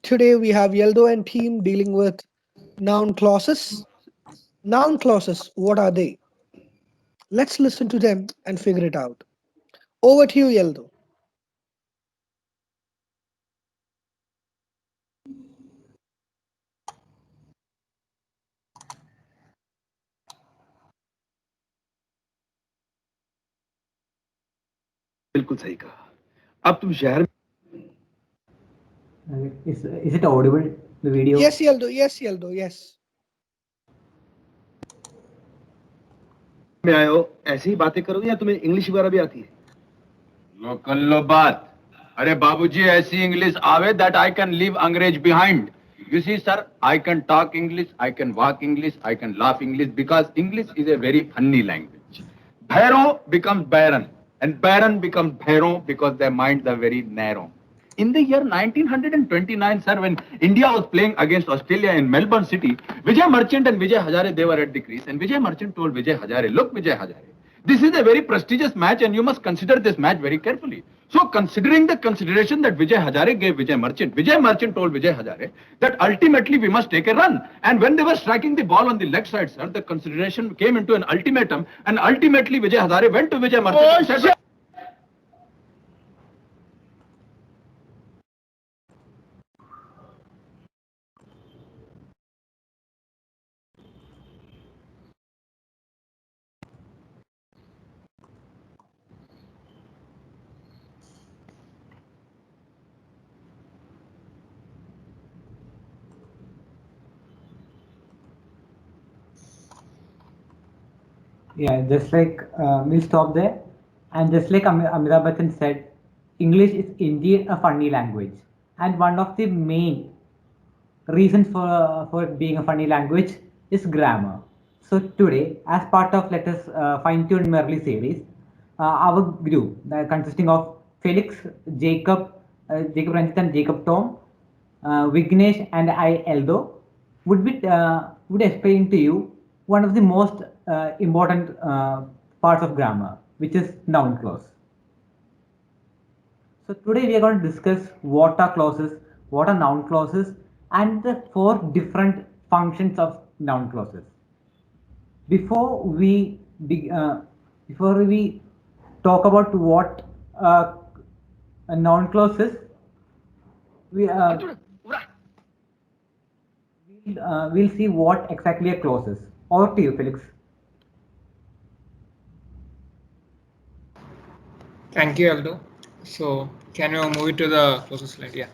Today we have Yeldo and team dealing with noun clauses. Noun clauses, what are they? Let's listen to them and figure it out. Over to you, Yeldo. बिल्कुल सही कहा। अब तुम शहर Is it audible, the video? Yes, Yeldo. Yes, Yeldo. Yes. में आए हो, ऐसी ही बातें करोगे या तुम्हें इंग्लिश वगैरह भी आती है? लो कर लो बात। अरे बाबूजी ऐसी इंग्लिश आवे that I can leave अंग्रेज behind. You see, sir, I can talk English, I can walk English, I can laugh English because English is a very funny language. Bhairo becomes barren, and barren becomes bhairo because their minds are very narrow. In the year 1929, sir, when India was playing against Australia in Melbourne City, Vijay Merchant and Vijay Hazare, they were at the crease. And Vijay Merchant told Vijay Hazare, look, Vijay Hazare, this is a very prestigious match and you must consider this match very carefully. So, considering the consideration that Vijay Hazare gave Vijay Merchant told Vijay Hazare that ultimately we must take a run. And when they were striking the ball on the leg side, sir, the consideration came into an ultimatum. And ultimately, Vijay Hazare went to Vijay Merchant and said, Yeah, just like we'll stop there. And just like Amitabh Bachchan said, English is indeed a funny language. And one of the main reasons for it being a funny language is grammar. So today, as part of Let Us Fine-Tune Merrily series, our group consisting of Felix, Jacob Ranjit and Jacob Tom, Vignesh and I Eldo would explain to you one of the most important parts of grammar, which is noun clause. So today we are going to discuss what are clauses, what are noun clauses, and the four different functions of noun clauses. Before we before we talk about what a noun clause is, we we'll see what exactly a clause is. Over to you, Felix. Thank you, Aldo. So, can you move it to the closest slide? Yeah.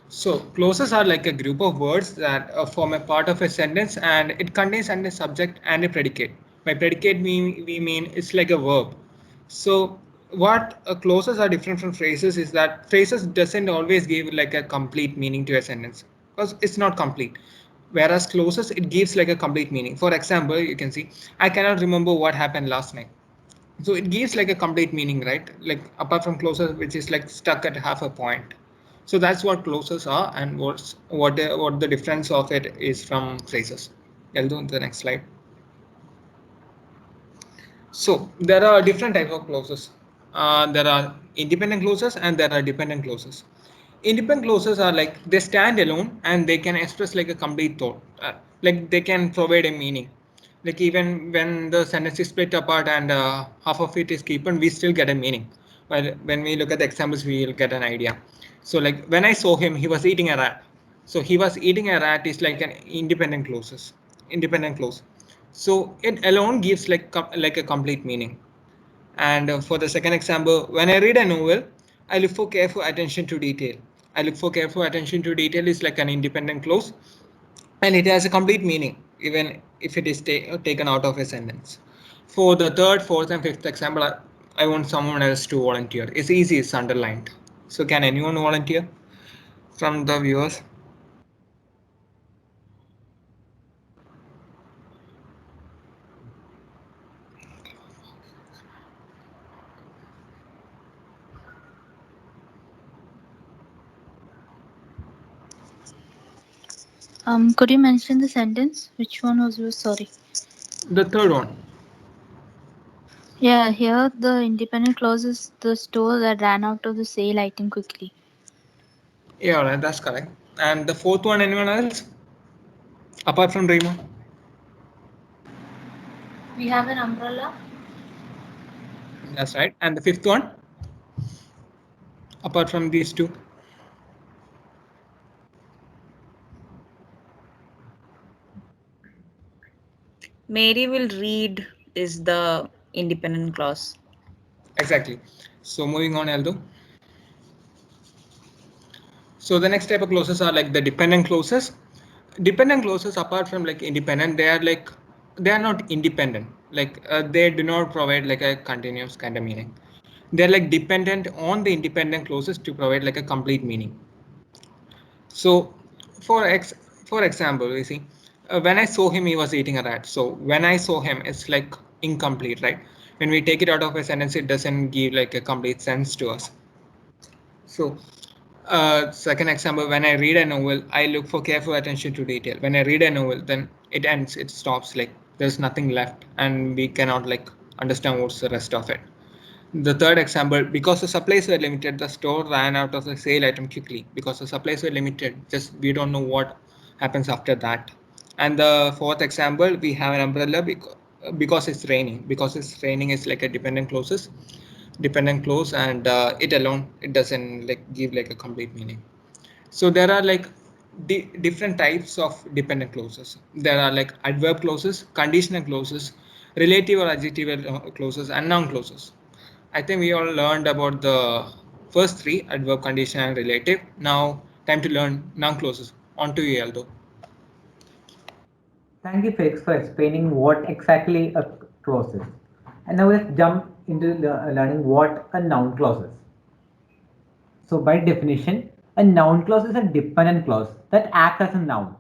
So, clauses are like a group of words that form a part of a sentence, and it contains a subject and a predicate. By predicate, we mean it's like a verb. So, what clauses are different from phrases is that phrases doesn't always give like a complete meaning to a sentence because it's not complete. Whereas clauses, it gives like a complete meaning. For example, you can see, I cannot remember what happened last night, so it gives like a complete meaning, right? Like apart from closures which is like stuck at half a point. So that's what closures are, and what the difference of it is from phrases. I'll do the next slide. So there are different types of clauses. There are independent clauses and there are dependent clauses. Independent clauses are like they stand alone and they can express like a complete thought. Like they can provide a meaning. Like even when the sentence is split apart and half of it is given, we still get a meaning. Well, when we look at the examples, we will get an idea. So like when I saw him, he was eating a rat. So he was eating a rat is like an independent clause. So it alone gives like a complete meaning. And for the second example, when I read a novel, I look for careful attention to detail. I look for careful attention to detail is like an independent clause, and it has a complete meaning even if it is taken out of a sentence. For the third, fourth, and fifth example, I want someone else to volunteer. It's easy, it's underlined. So can anyone volunteer from the viewers? Could you mention the sentence? Which one was yours? Sorry. The third one. Yeah, here the independent clause is the store that ran out of the sale item quickly. Yeah, right, that's correct. And the fourth one, anyone else? Apart from Remo? We have an umbrella. That's right. And the fifth one, apart from these two? Mary will read is the independent clause. Exactly. So moving on, Aldo. So the next type of clauses are like the dependent clauses. Dependent clauses, apart from like independent, they are not independent. Like they do not provide like a continuous kind of meaning. They're like dependent on the independent clauses to provide like a complete meaning. So for for example, you see, when I saw him, he was eating a rat. So when I saw him, it's like incomplete, right? When we take it out of a sentence, it doesn't give like a complete sense to us. So, second example, when I read a novel, I look for careful attention to detail. When I read a novel, then it ends, it stops, like there's nothing left, and we cannot like understand what's the rest of it. The third example, because the supplies were limited, the store ran out of the sale item quickly. Because the supplies were limited, just we don't know what happens after that. And the fourth example, we have an umbrella because it's raining. Because it's raining is like a dependent clause, and it alone it doesn't like give like a complete meaning. So there are like different types of dependent clauses. There are like adverb clauses, conditional clauses, relative or adjective clauses, and noun clauses. I think we all learned about the first three, adverb, conditional, and relative. Now time to learn noun clauses. On to you, Aldo. Thank you, Felix, for explaining what exactly a clause is. And now let's jump into learning what a noun clause is. So by definition, a noun clause is a dependent clause that acts as a noun.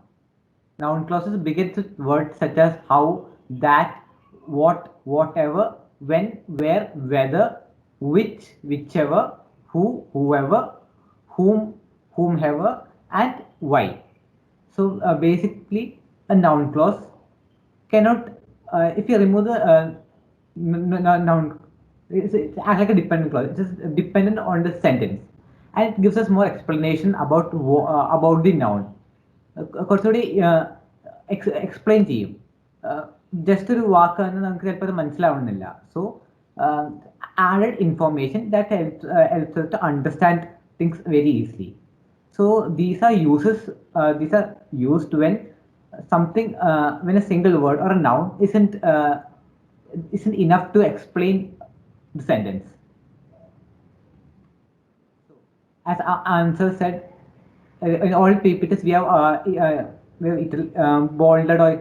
Noun clauses begin with words such as how, that, what, whatever, when, where, whether, which, whichever, who, whoever, whom, whomever, and why. So basically, a noun clause cannot, if you remove the noun, it's act like a dependent clause. It is dependent on the sentence, and it gives us more explanation about the noun. കുറച്ചുകൂടി explain ചെയ്യും. Just ഒരു വാക്കാണ് നമുക്ക് ചിലപ്പോൾ അത് മനസ്സിലാവുന്നില്ല. So added information that helps us to understand things very easily. So these are uses. These are used when something when a single word or a noun isn't enough to explain the sentence. As our answer said, in all PPTs we have bolded or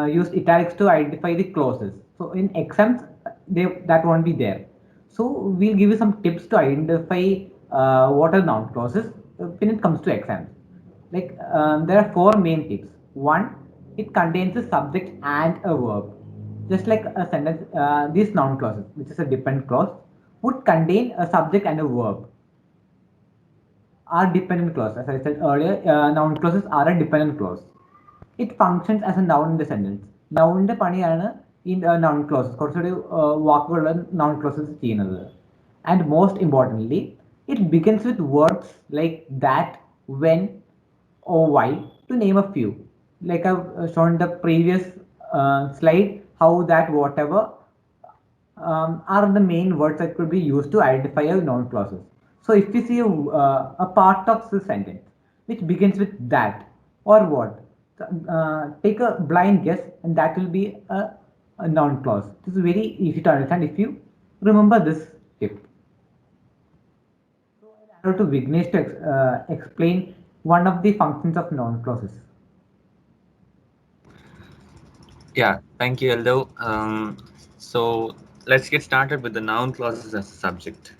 used italics to identify the clauses. So in exams, that won't be there. So we'll give you some tips to identify what are noun clauses when it comes to exams. Like there are four main tips. One, it contains a subject and a verb. Just like a sentence, these noun clauses, which is a dependent clause, would contain a subject and a verb. Are dependent clause. As I said earlier, noun clauses are a dependent clause. It functions as a noun in the sentence. Noun പണിയാണ് ഈ noun clauses. കുറച്ചുകൂടി വാക്കുകളുള്ള noun clauses ചെയ്യുന്നത്. And most importantly, it begins with words like that, when, or why, to name a few. Like I've shown in the previous slide, how, that, whatever are the main words that could be used to identify a noun clauses. So if we see a part of the sentence which begins with that or what, take a blind guess and that will be a noun clause. This is very easy to understand if you remember this tip. So I'll hand over to Vignesh to explain one of the functions of noun clauses. Yeah, thank you, Aldo. So let's get started with the noun clauses as a subject.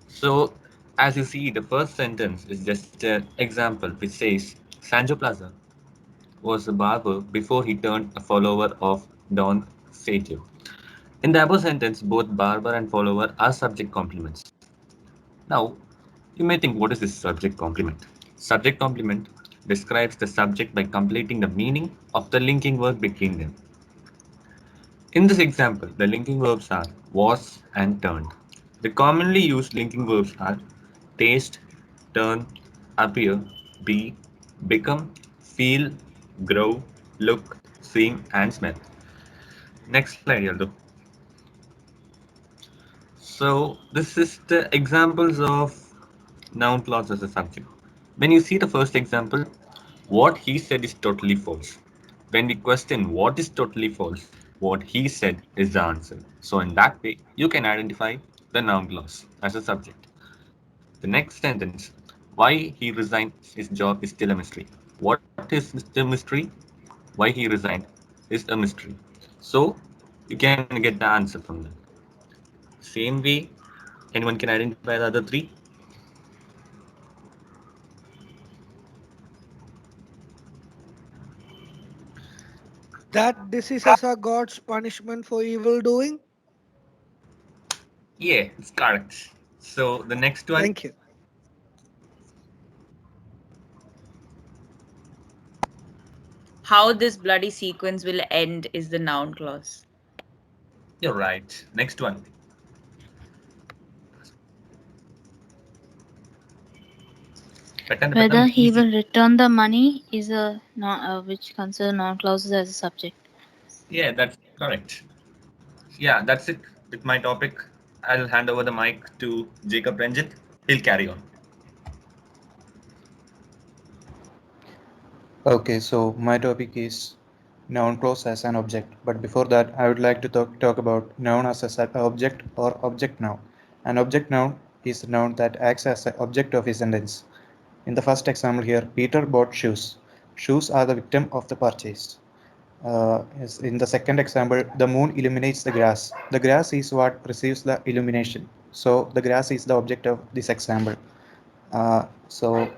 So, as you see, the first sentence is just an example which says Sancho Plaza was a barber before he turned a follower of Don Sato. In the above sentence, both barber and follower are subject complements. Now, you may think, what is this subject complement? Subject complement describes the subject by completing the meaning of the linking verb between them. In this example, the linking verbs are was and turned. The commonly used linking verbs are taste, turn, appear, be, become, feel, grow, look, sing, and smell. Next slide, Yaldo. So this is the examples of noun clause as a subject. When you see the first example, what he said is totally false. When we question what is totally false, what he said is the answer. So in that way, you can identify the noun clause as a subject. The next sentence, why he resigned his job is still a mystery. What is the mystery? Why he resigned is a mystery. So you can get the answer from that. Same way, anyone can identify the other three. That diseases are God's punishment for evil doing? Yeah, it's correct. So the next one, Thank you. How this bloody sequence will end is the noun clause. you're right. Next one, pattern Whether pattern he easy. will return the money is a which consider non-clauses as a subject. Yeah, that's correct. Yeah, that's it with my topic. I'll hand over the mic to Jacob Ranjit. He'll carry on. Okay, so my topic is noun clause as an object. But before that, I would like to talk about noun as a object or object noun. An object noun is a noun that acts as an object of a sentence. In the first example here, Peter bought shoes. Shoes are the victim of the purchase. In the second example, the moon illuminates the grass. The grass is what receives the illumination. So the grass is the object of this example. So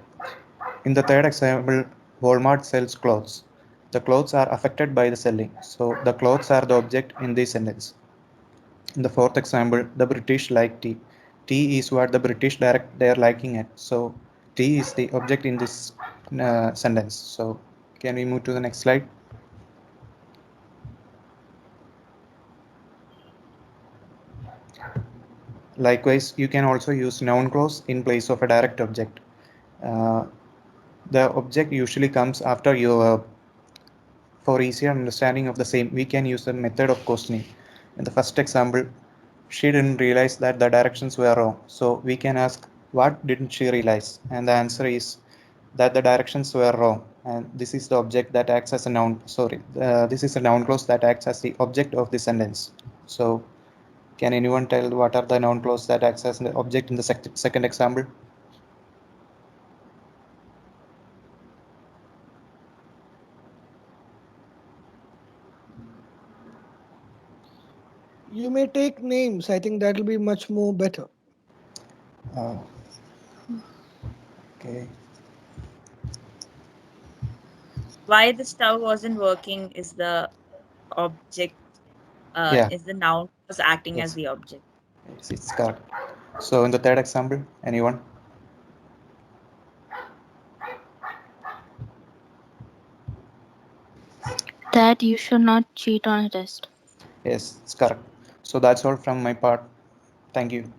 in the third example, Walmart sells clothes. The clothes are affected by the selling. So the clothes are the object in this sentence. In the fourth example, the British like tea. Tea is what the British direct they are liking it. So tea is the object in this sentence. So can we move to the next slide? Likewise, you can also use noun clause in place of a direct object. Uh, the object usually comes after your verb. For easier understanding of the same, we can use the method of questioning. In the first example, she didn't realize that the directions were wrong. So we can ask, what didn't she realize? And the answer is that the directions were wrong. And this is the object that acts as a noun. Sorry, this is a noun clause that acts as the object of the sentence. So can anyone tell what are the noun clause that acts as an object in the second example? You may take names. I think that'll be much more better. Uh, okay. Why the stove wasn't working is the object, Yeah. is the noun was acting as Yes. the object. Yes, it's correct. So in the third example, anyone? That you should not cheat on a test. Yes, it's correct. So that's all from my part. Thank you.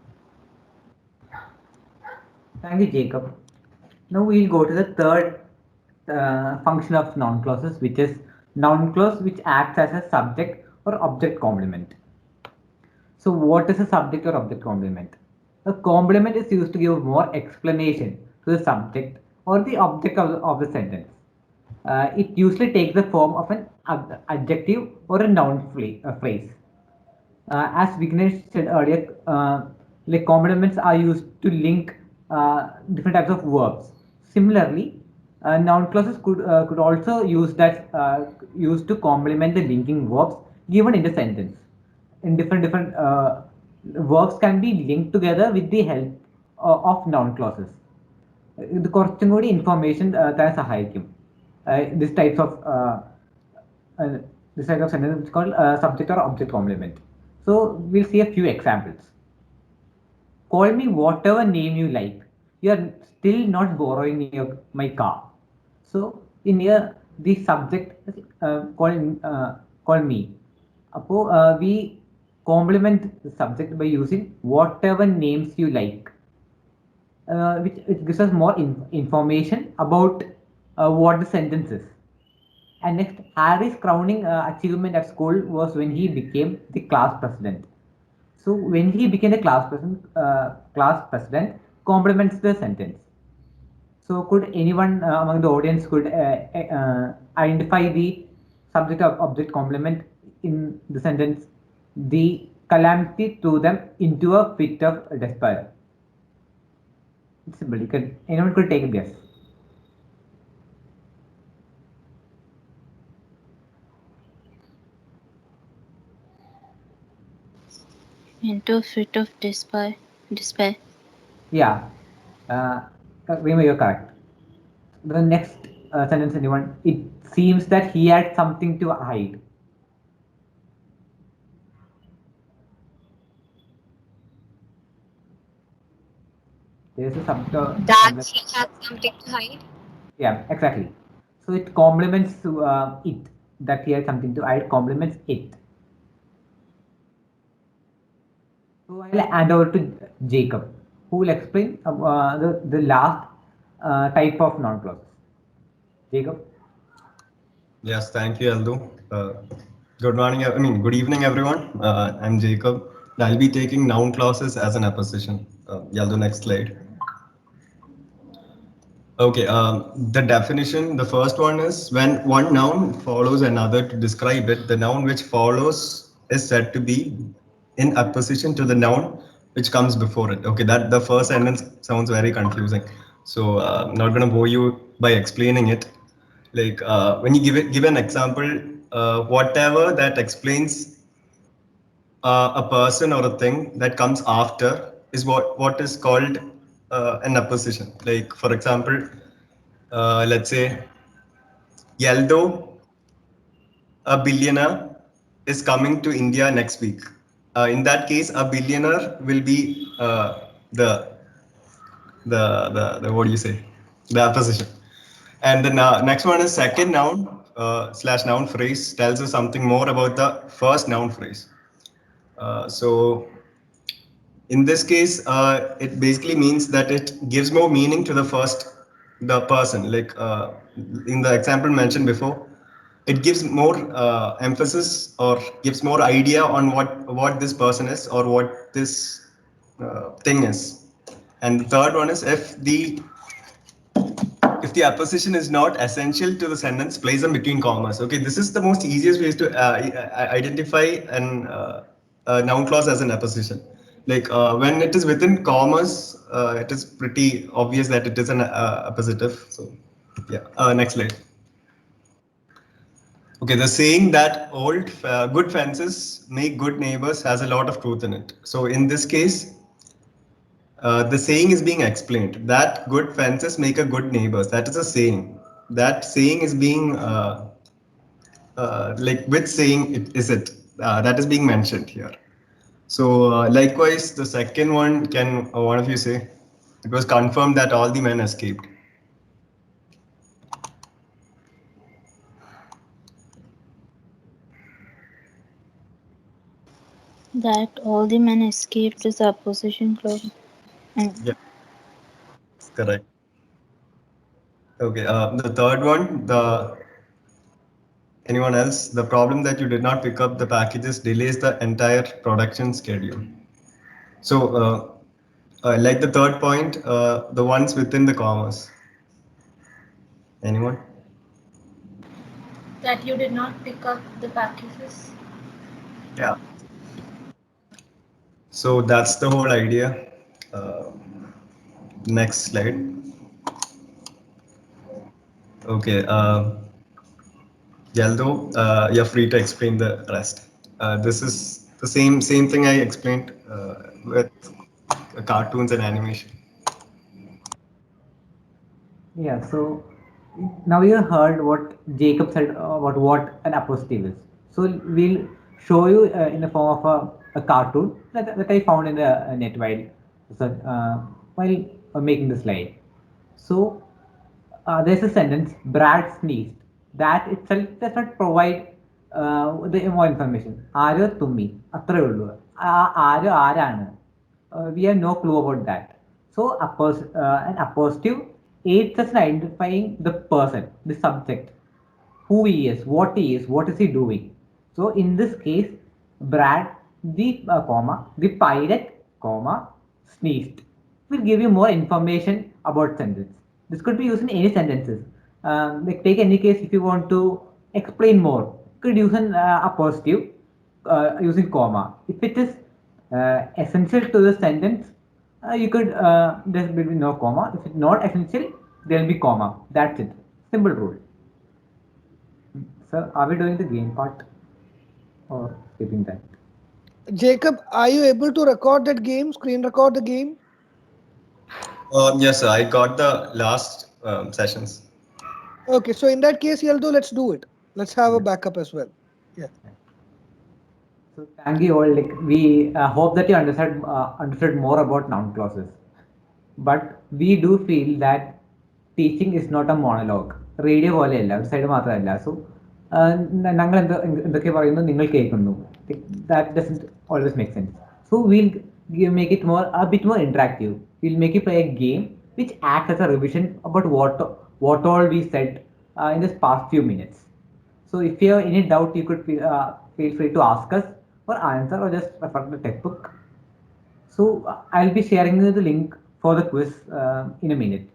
Thank you, Jacob. Now we'll go to the third function of noun clauses, which is noun clause which acts as a subject or object complement. So what is a subject or object complement? A complement is used to give more explanation to the subject or the object of the sentence. It usually takes the form of an adjective or a noun phrase. As Vignesh said earlier, like complements are used to link different types of verbs. Similarly, noun clauses could also use that used to complement the linking verbs given in the sentence. In different verbs can be linked together with the help of noun clauses. ഇത് കുറച്ചും കൂടി information തരാൻ സഹായിക്കും. This types of uh, this type of sentence is called subject or object complement. So we'll see a few examples. Call me whatever name you like. You are still not borrowing my car. So in here the subject is call me. We complement the subject by using whatever names you like. which gives us more information about what the sentence is. And next, Harry's crowning achievement at school was when he became the class president. So when he became the class president complements the sentence. So could anyone among the audience could identify the subject of object complement in the sentence? The calamity threw them into a fit of despair. It's simple. Anyone could take a guess. Into a fit of despair. Despair. Yeah, uh, Rima, you're correct. The next sentence, anyone? It seems that he had something to hide. There's a That he had something to hide. yeah, exactly. So it complements it, that he had something to hide complements it. So I'll hand over to Jacob, who will explain the last type of noun clauses. Jacob. Yes, thank you, Aldo. Good morning, good evening, everyone. I'm Jacob. I'll be taking noun clauses as an apposition. Yaldo, next slide. Okay, the definition, the first one is when one noun follows another to describe it, the noun which follows is said to be in opposition to the noun which comes before it. Okay, that the first sentence sounds very confusing. So I'm not going to bore you by explaining it. Like when you give an example, whatever that explains a person or a thing that comes after is what is called an apposition. Like for example, let's say Yeldo, a billionaire, is coming to India next week. In that case, a billionaire will be the, the what do you say, the apposition. And the next one is second noun slash noun phrase tells us something more about the first noun phrase. So in this case, it basically means that it gives more meaning to the person. Like in the example mentioned before, it gives more emphasis or gives more idea on what this person is or what this thing is. And the third one is if the apposition is not essential to the sentence, place them between commas. Okay, this is the most easiest way to identify a noun clause as an apposition. Like when it is within commas, it is pretty obvious that it is an appositive. So, yeah. Next slide. Okay, the saying that old good fences make good neighbors has a lot of truth in it. So in this case, the saying is being explained that good fences make a good neighbors. That is a saying. That saying is being like which saying is it that is being mentioned here. So likewise, the second one can one of you say it was confirmed that all the men escaped. That all the men escaped is the opposition clause. Yeah, correct. Okay, the third one, the anyone else? The problem that you did not pick up the packages delays the entire production schedule. So, like the third point, the ones within the commas. Anyone? That you did not pick up the packages. Yeah. So that's the whole idea. Uh, Next slide. Okay. Yaldo, you're free to explain the rest. This is the same thing I explained with cartoons and animation. Yeah, so now you heard what Jacob said about what an apostille is. So we'll show you in the form of a cartoon that I found in the net while making the slide. So there's a sentence, Brad sneezed. That itself does not provide the more information. ആരോ തുമ്മി അത്രേ ഉള്ളൂ. ആരോ ആരാണ്. We have no clue about that. So an appositive aids us in identifying the person, the subject, who he is, what is he doing. So in this case, Brad, the pirate, sneezed, will give you more information about sentence. This could be used in any sentences. Like take any case if you want to explain more, you could use an appositive using comma. If it is essential to the sentence, you could there will be no comma. If it's not essential, there will be comma. That's it. Simple rule. So, are we doing the game part or skipping that? Jacob, are you able to record that game, screen record the game? Yes, sir. I got the last sessions. Okay, so in that case, Yeldo, let's do it. Let's have a Yeah. backup as well. Yeah. So, thank you all. Like we hope that you understood more about noun clauses. But we do feel that teaching is not a monologue. Radio പോലെയല്ല ഒരു side മാത്രമല്ല. So ഞങ്ങൾ എന്തൊക്കെ പറയുന്നു നിങ്ങൾ കേൾക്കുന്നു. That doesn't always make sense. So we'll make it a bit more interactive. We'll make it play a game which acts as a revision about what all we said in this past few minutes. So if you have any doubt, you could feel free to ask us or answer or just refer to the textbook. So I'll be sharing you the link for the quiz in a minute.